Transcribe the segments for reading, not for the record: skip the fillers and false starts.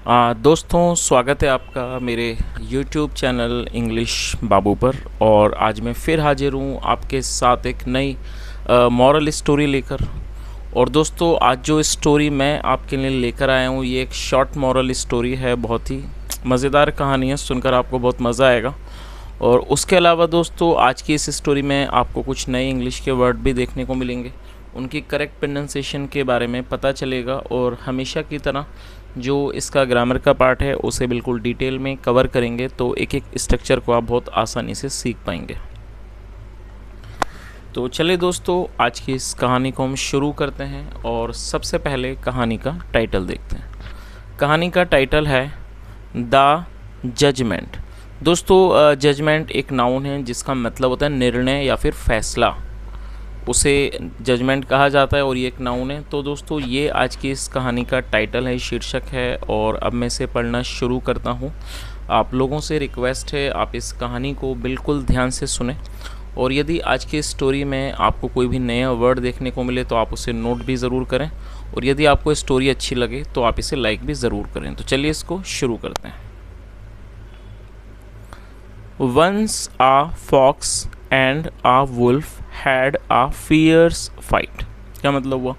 दोस्तों, स्वागत है आपका मेरे YouTube चैनल इंग्लिश बाबू पर। और आज मैं फिर हाजिर हूँ आपके साथ एक नई मॉरल स्टोरी लेकर। और दोस्तों, आज जो स्टोरी मैं आपके लिए लेकर आया हूँ ये एक शॉर्ट मॉरल स्टोरी है। बहुत ही मज़ेदार कहानी है, सुनकर आपको बहुत मज़ा आएगा। और उसके अलावा दोस्तों, आज की इस स्टोरी में आपको कुछ नए इंग्लिश के वर्ड भी देखने को मिलेंगे, उनकी करेक्ट प्रोनाउंसिएशन के बारे में पता चलेगा। और हमेशा की तरह जो इसका ग्रामर का पार्ट है उसे बिल्कुल डिटेल में कवर करेंगे, तो एक एक स्ट्रक्चर को आप बहुत आसानी से सीख पाएंगे। तो चलिए दोस्तों, आज की इस कहानी को हम शुरू करते हैं। और सबसे पहले कहानी का टाइटल देखते हैं। कहानी का टाइटल है द जजमेंट। दोस्तों, जजमेंट एक नाउन है जिसका मतलब होता है निर्णय या फिर फैसला, उसे जजमेंट कहा जाता है और ये एक नाउन है। तो दोस्तों, ये आज की इस कहानी का टाइटल है, शीर्षक है। और अब मैं इसे पढ़ना शुरू करता हूँ। आप लोगों से रिक्वेस्ट है, आप इस कहानी को बिल्कुल ध्यान से सुने। और यदि आज की स्टोरी में आपको कोई भी नया वर्ड देखने को मिले तो आप उसे नोट भी ज़रूर करें। और यदि आपको स्टोरी अच्छी लगे तो आप इसे लाइक भी ज़रूर करें। तो चलिए इसको शुरू करते हैं। Once a fox and a wolf had a fierce fight. क्या मतलब हुआ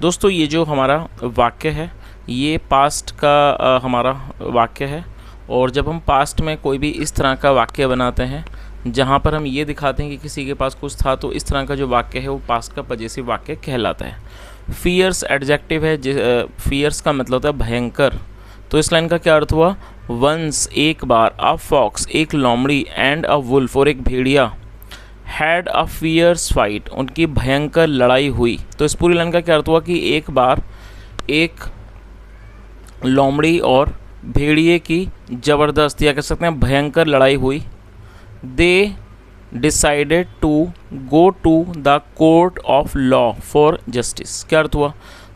दोस्तों? ये जो हमारा वाक्य है ये पास्ट का हमारा वाक्य है। और जब हम पास्ट में कोई भी इस तरह का वाक्य बनाते हैं जहाँ पर हम ये दिखाते हैं कि किसी के पास कुछ था, तो इस तरह का जो वाक्य है वो पास्ट का पजेसिव वाक्य कहलाता है। फियर्स एडजेक्टिव है। फियर्स का मतलब होता है भयंकर। तो इस लाइन का क्या अर्थ हुआ? वंस एक बार, अ फॉक्स एक लोमड़ी, एंड अ वुल्फ और एक भेड़िया, हैड अ फियर्स फाइट उनकी भयंकर लड़ाई हुई। तो इस पूरी लाइन का क्या अर्थ हुआ कि एक बार एक लोमड़ी और भेड़िए की ज़बरदस्त या कह सकते हैं भयंकर लड़ाई हुई। They decided to go to the court of law for justice. क्या अर्थ हुआ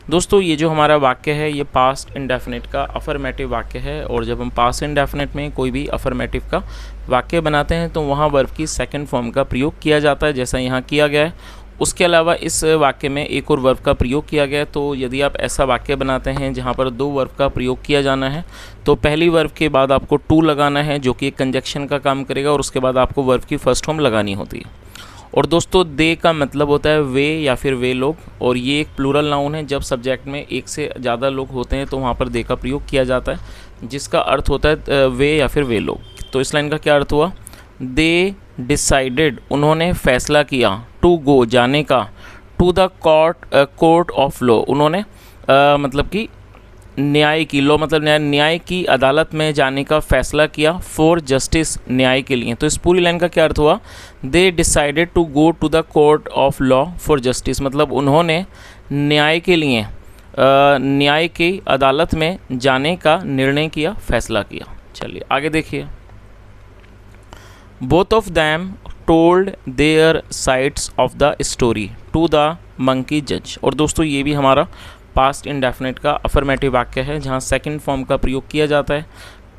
दोस्तों? ये जो हमारा वाक्य है ये पास्ट इंडेफिनिट का अफर्मेटिव वाक्य है। और जब हम पास्ट इंडेफिनिट में कोई भी अफर्मेटिव का वाक्य बनाते हैं तो वहाँ वर्ब की सेकंड फॉर्म का प्रयोग किया जाता है, जैसा यहाँ किया गया है। उसके अलावा इस वाक्य में एक और वर्ब का प्रयोग किया गया है। तो यदि आप ऐसा वाक्य बनाते हैं जहाँ पर दो वर्ब का प्रयोग किया जाना है तो पहली वर्ब के बाद आपको टू लगाना है जो कि एक कंजक्शन का काम करेगा, और उसके बाद आपको वर्ब की फर्स्ट फॉर्म लगानी होती है। और दोस्तों, दे का मतलब होता है वे या फिर वे लोग। और ये एक प्लूरल नाउन है। जब सब्जेक्ट में एक से ज़्यादा लोग होते हैं तो वहाँ पर दे का प्रयोग किया जाता है जिसका अर्थ होता है वे या फिर वे लोग। तो इस लाइन का क्या अर्थ हुआ? दे डिसाइडेड उन्होंने फैसला किया, टू गो जाने का, to the court of law उन्होंने मतलब कि न्याय की, लॉ मतलब न्याय की अदालत में जाने का फैसला किया, फॉर जस्टिस न्याय के लिए। तो इस पूरी लाइन का क्या अर्थ हुआ? They decided to go to the court of law for justice मतलब उन्होंने न्याय के लिए न्याय की अदालत में जाने का निर्णय किया, फैसला किया। चलिए आगे देखिए। Both of them told their sides of the story to the monkey जज। और दोस्तों, ये भी हमारा पास्ट इंडेफिनिट का अफर्मेटिव वाक्य है जहाँ सेकंड फॉर्म का प्रयोग किया जाता है।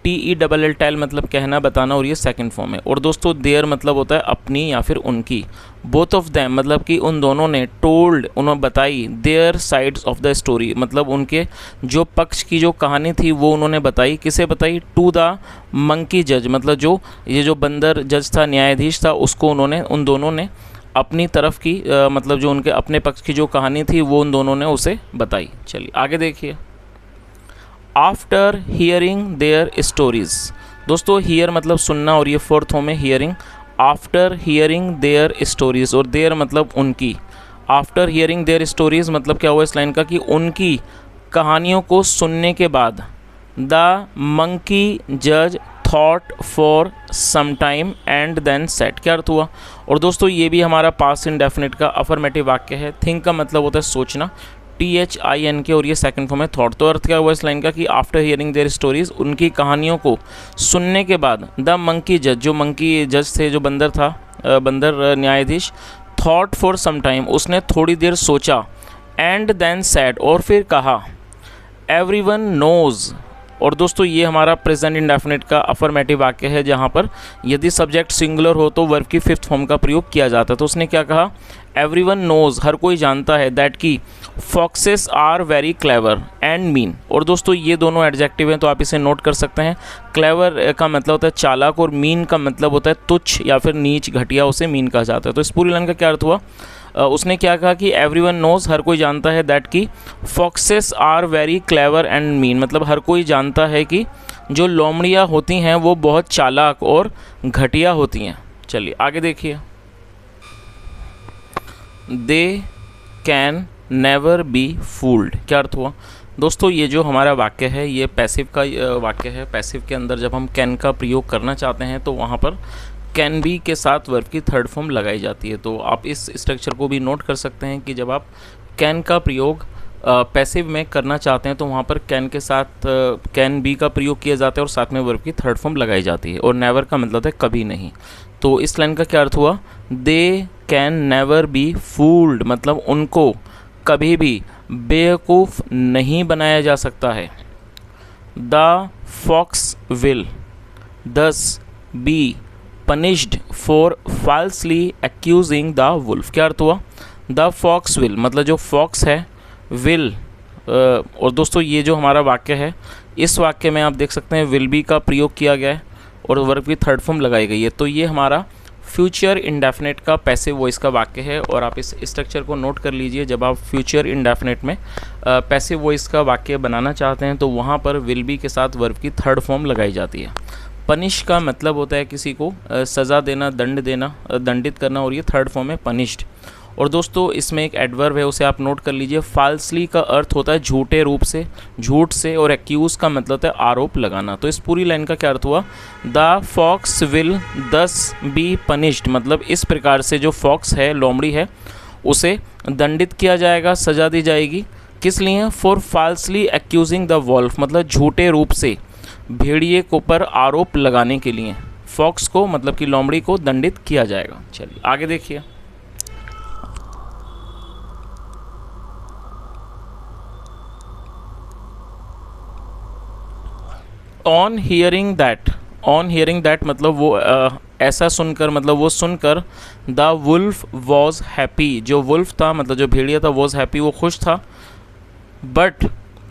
TELL मतलब कहना, बताना, और ये सेकंड फॉर्म है। और दोस्तों, देयर मतलब होता है अपनी या फिर उनकी। बोथ ऑफ देम मतलब कि उन दोनों ने, टोल्ड उन्होंने बताई, there sides of the story मतलब उनके जो पक्ष की जो कहानी थी वो उन्होंने बताई। किसे बताई? टू द मंकी जज मतलब जो ये जो बंदर जज था, न्यायाधीश था, उसको उन्होंने, उन दोनों ने अपनी तरफ की मतलब जो उनके अपने पक्ष की जो कहानी थी वो उन दोनों ने उसे बताई। चलिए आगे देखिए। After hearing their stories. दोस्तों, हियर मतलब सुनना और ये फोर्थ फॉर्म है hearing. After hearing their stories और देयर मतलब उनकी। आफ्टर हियरिंग देयर स्टोरीज मतलब क्या हुआ इस लाइन का कि उनकी कहानियों को सुनने के बाद द मंकी जज thought for some time and then set. क्या अर्थ हुआ? और दोस्तों, ये भी हमारा पास्ट इंडेफिनिट का अफर्मेटिव वाक्य है। थिंक का मतलब होता है सोचना, THINK, और ये सेकंड फॉर्म है थॉट। तो अर्थ क्या हुआ इस लाइन का कि आफ्टर हियरिंग देयर स्टोरीज उनकी कहानियों को सुनने के बाद द मंकी जज जो मंकी जज थे, जो बंदर था, बंदर न्यायाधीश, थॉट फॉर सम टाइम उसने थोड़ी देर सोचा, एंड देन सेड और फिर कहा, एवरीवन नोज और दोस्तों ये हमारा प्रेजेंट इंडेफिनिट का अफर्मेटिव वाक्य है, जहाँ पर यदि सब्जेक्ट सिंगुलर हो तो वर्ब की फिफ्थ फॉर्म का प्रयोग किया जाता है। तो उसने क्या कहा, एवरीवन नोज, हर कोई जानता है, दैट की foxes are very clever and mean. और दोस्तों ये दोनों एडजेक्टिव हैं तो आप इसे नोट कर सकते हैं। क्लेवर का मतलब होता है चालाक और मीन का मतलब होता है तुच्छ या फिर नीच घटिया, उसे मीन कहा जाता है। तो इस पूरी लाइन का क्या अर्थ हुआ, उसने क्या कहा कि एवरीवन नोज, हर कोई जानता है, दैट की foxes are very clever and mean, मतलब हर कोई जानता है कि जो लोमड़ियाँ होती हैं वो बहुत चालाक और घटिया होती हैं। चलिए आगे देखिए, they can never B fooled, क्या अर्थ हुआ दोस्तों। ये जो हमारा वाक्य है ये पैसिव का वाक्य है। पैसिव के अंदर जब हम कैन का प्रयोग करना चाहते हैं तो वहाँ पर कैन बी के साथ वर्ब की थर्ड फॉर्म लगाई जाती है। तो आप इस स्ट्रक्चर को भी नोट कर सकते हैं कि जब आप कैन का प्रयोग पैसिव में करना चाहते हैं तो वहाँ पर कैन के साथ कैन बी का प्रयोग किया जाता है और साथ में वर्ब की थर्ड फॉर्म लगाई जाती है। और नेवर का मतलब है कभी नहीं। तो इस लाइन का क्या अर्थ हुआ, दे कैन नेवर बी फूल्ड, मतलब उनको कभी भी बेवकूफ़ नहीं बनाया जा सकता है। The fox will thus be punished for falsely accusing the wolf, क्या अर्थ हुआ, द फॉक्स विल, मतलब जो फॉक्स है विल। और दोस्तों ये जो हमारा वाक्य है, इस वाक्य में आप देख सकते हैं विल बी का प्रयोग किया गया है और वर्ब की थर्ड फॉर्म लगाई गई है। तो ये हमारा फ्यूचर इंडेफिनिट का पैसिव वॉइस का वाक्य है। और आप इस स्ट्रक्चर को नोट कर लीजिए, जब आप फ्यूचर इंडेफिनिट में पैसिव वॉइस का वाक्य बनाना चाहते हैं तो वहाँ पर विल बी के साथ वर्ब की थर्ड फॉर्म लगाई जाती है। पनिश का मतलब होता है किसी को सज़ा देना, दंड देना, दंडित करना, और ये थर्ड फॉर्म है पनिश्ड। और दोस्तों इसमें एक एडवर्ब है, उसे आप नोट कर लीजिए। फाल्सली का अर्थ होता है झूठे रूप से, झूठ से, और एक्यूज़ का मतलब होता है आरोप लगाना। तो इस पूरी लाइन का क्या अर्थ हुआ, the fox will thus be punished, मतलब इस प्रकार से जो फॉक्स है, लोमड़ी है, उसे दंडित किया जाएगा, सज़ा दी जाएगी। किस लिए, for falsely accusing the wolf, मतलब झूठे रूप से भेड़िए को पर आरोप लगाने के लिए फॉक्स को, मतलब कि लोमड़ी को दंडित किया जाएगा। चलिए आगे देखिए, on hearing that, on hearing that मतलब वो ऐसा सुनकर, मतलब वो सुनकर, द वुल्फ वॉज हैप्पी, जो वुल्फ था मतलब जो भेड़िया था, वॉज हैप्पी, वो खुश था। बट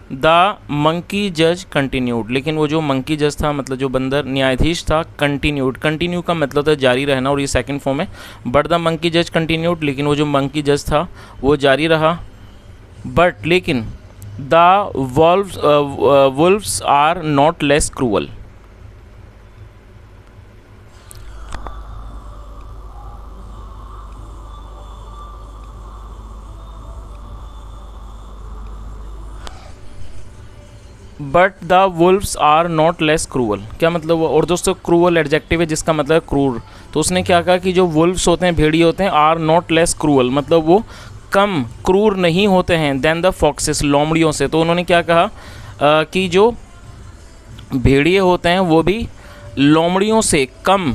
द मंकी जज कंटिन्यूड, लेकिन वो जो मंकी जज था मतलब जो बंदर न्यायाधीश था, कंटिन्यूड, कंटिन्यू का मतलब था जारी रहना, और ये सेकंड फॉर्म है। बट द मंकी जज कंटिन्यूड, लेकिन वो जो मंकी जज था वो जारी रहा। बट लेकिन the wolves are not less cruel, but the wolves are not less cruel, क्या मतलब वो, और दोस्तों क्रूअल एडजेक्टिव है जिसका मतलब है क्रूर। तो उसने क्या कहा कि जो वुल्व्स होते हैं, भेड़िए होते हैं, आर नॉट लेस क्रूअल, मतलब वो कम क्रूर नहीं होते हैं देन द फॉक्सेस, लोमड़ियों से। तो उन्होंने क्या कहा कि जो भेड़िए होते हैं वो भी लोमड़ियों से कम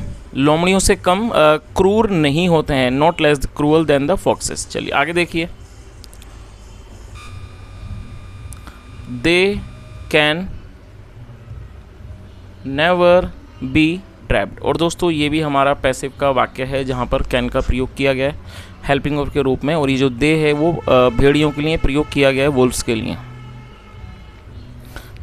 क्रूर नहीं होते हैं, not less cruel than the foxes. चलिए आगे देखिए, they can never be trapped. और दोस्तों ये भी हमारा पैसिव का वाक्य है जहाँ पर कैन का प्रयोग किया गया है हेल्पिंग वर्ब के रूप में, और ये जो दे है वो भेड़ियों के लिए प्रयोग किया गया है, वुल्व्स के लिए।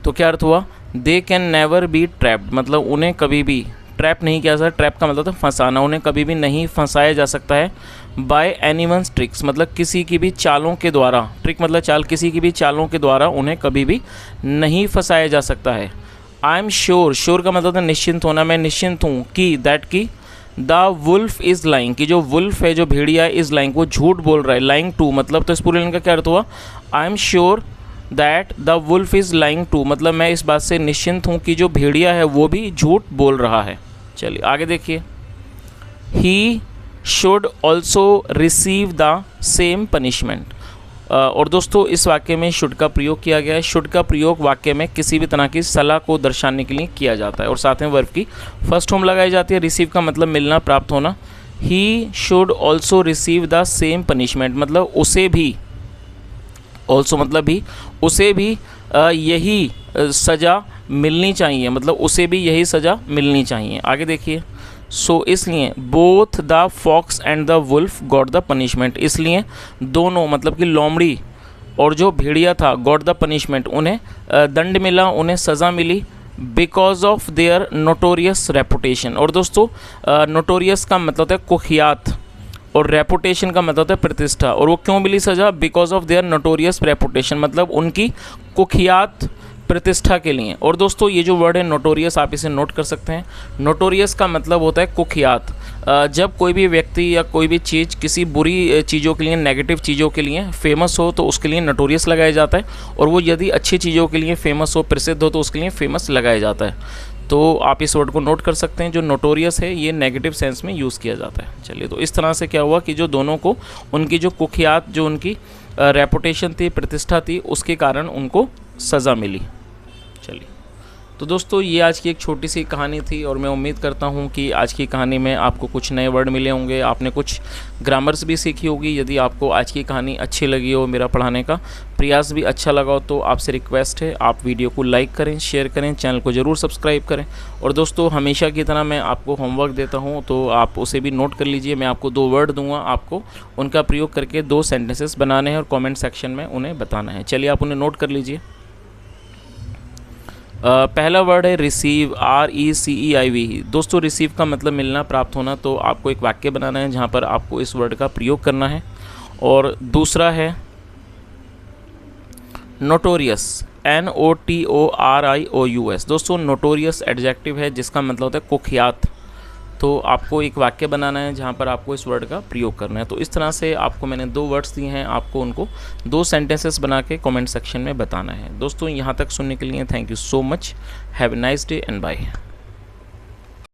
तो क्या अर्थ हुआ, दे कैन नेवर बी ट्रैप्ड, मतलब उन्हें कभी भी ट्रैप नहीं किया जा सकता। ट्रैप का मतलब था फंसाना, उन्हें कभी भी नहीं फंसाया जा सकता है बाय एनीवन्स ट्रिक्स, मतलब किसी की भी चालों के द्वारा, ट्रिक मतलब चाल, किसी की भी चालों के द्वारा उन्हें कभी भी नहीं फंसाया जा सकता है। आई एम श्योर, श्योर का मतलब था निश्चिंत होना, मैं निश्चिंत हूँ कि, दैट की द वुल्फ इज़ लाइंग, कि जो वुल्फ है, जो भेड़िया है, इज़ लाइंग, वो झूठ बोल रहा है। लाइंग टू मतलब, तो इस पूरे लाइन का क्या अर्थ हुआ, I am sure that the wolf is lying too, मतलब मैं इस बात से निश्चिंत हूँ कि जो भेड़िया है वो भी झूठ बोल रहा है। चलिए आगे देखिए, he should also receive the same punishment. और दोस्तों इस वाक्य में शुड का प्रयोग किया गया है। शुड का प्रयोग वाक्य में किसी भी तरह की सलाह को दर्शाने के लिए किया जाता है और साथ में वर्ब की फर्स्ट फॉर्म लगाई जाती है। रिसीव का मतलब मिलना, प्राप्त होना। He should also receive the same punishment, मतलब उसे भी, ऑल्सो मतलब भी, उसे भी यही सज़ा मिलनी चाहिए, मतलब उसे भी यही सज़ा मिलनी चाहिए। आगे देखिए, सो इसलिए both the fox and the wolf got the punishment, इसलिए दोनों मतलब कि लोमड़ी और जो भेड़िया था गॉट द पनिशमेंट, उन्हें दंड मिला, उन्हें सज़ा मिली, because of their notorious reputation. और दोस्तों नोटोरियस का मतलब होता है कुख्यात और रेपुटेशन का मतलब होता है प्रतिष्ठा। और वो क्यों मिली सज़ा? Because of their notorious reputation, मतलब उनकी कुख्यात प्रतिष्ठा के लिए। और दोस्तों ये जो वर्ड है नोटोरियस, आप इसे नोट कर सकते हैं। नोटोरियस का मतलब होता है कुख्यात। जब कोई भी व्यक्ति या कोई भी चीज़ किसी बुरी चीज़ों के लिए, नेगेटिव चीज़ों के लिए फेमस हो तो उसके लिए नोटोरियस लगाया जाता है, और वो यदि अच्छी चीज़ों के लिए फेमस हो, प्रसिद्ध हो, तो उसके लिए फेमस लगाया जाता है। तो आप इस वर्ड को नोट कर सकते हैं। जो नोटोरियस है ये नेगेटिव सेंस में यूज़ किया जाता है। चलिए, तो इस तरह से क्या हुआ कि जो दोनों को उनकी जो कुख्यात, जो उनकी रेपुटेशन थी, प्रतिष्ठा थी, उसके कारण उनको सज़ा मिली। चलिए, तो दोस्तों ये आज की एक छोटी सी कहानी थी, और मैं उम्मीद करता हूँ कि आज की कहानी में आपको कुछ नए वर्ड मिले होंगे, आपने कुछ ग्रामर्स भी सीखी होगी। यदि आपको आज की कहानी अच्छी लगी हो, मेरा पढ़ाने का प्रयास भी अच्छा लगा हो, तो आपसे रिक्वेस्ट है आप वीडियो को लाइक करें, शेयर करें, चैनल को ज़रूर सब्सक्राइब करें। और दोस्तों हमेशा की तरह मैं आपको होमवर्क देता हूँ, तो आप उसे भी नोट कर लीजिए। मैं आपको 2 वर्ड दूंगा, आपको उनका प्रयोग करके 2 सेंटेंसेस बनाने हैं और कॉमेंट सेक्शन में उन्हें बताना है। चलिए, आप उन्हें नोट कर लीजिए। पहला वर्ड है रिसीव, RECEIV। दोस्तों रिसीव का मतलब मिलना, प्राप्त होना। तो आपको एक वाक्य बनाना है जहाँ पर आपको इस वर्ड का प्रयोग करना है। और दूसरा है नोटोरियस, NOTORIOUS। दोस्तों नोटोरियस एडजेक्टिव है जिसका मतलब होता है कुख्यात। तो आपको एक वाक्य बनाना है जहाँ पर आपको इस वर्ड का प्रयोग करना है। तो इस तरह से आपको मैंने 2 वर्ड्स दिए हैं, आपको उनको 2 सेंटेंसेस बना के कमेंट सेक्शन में बताना है। दोस्तों यहाँ तक सुनने के लिए thank you so much. Have a nice day and bye.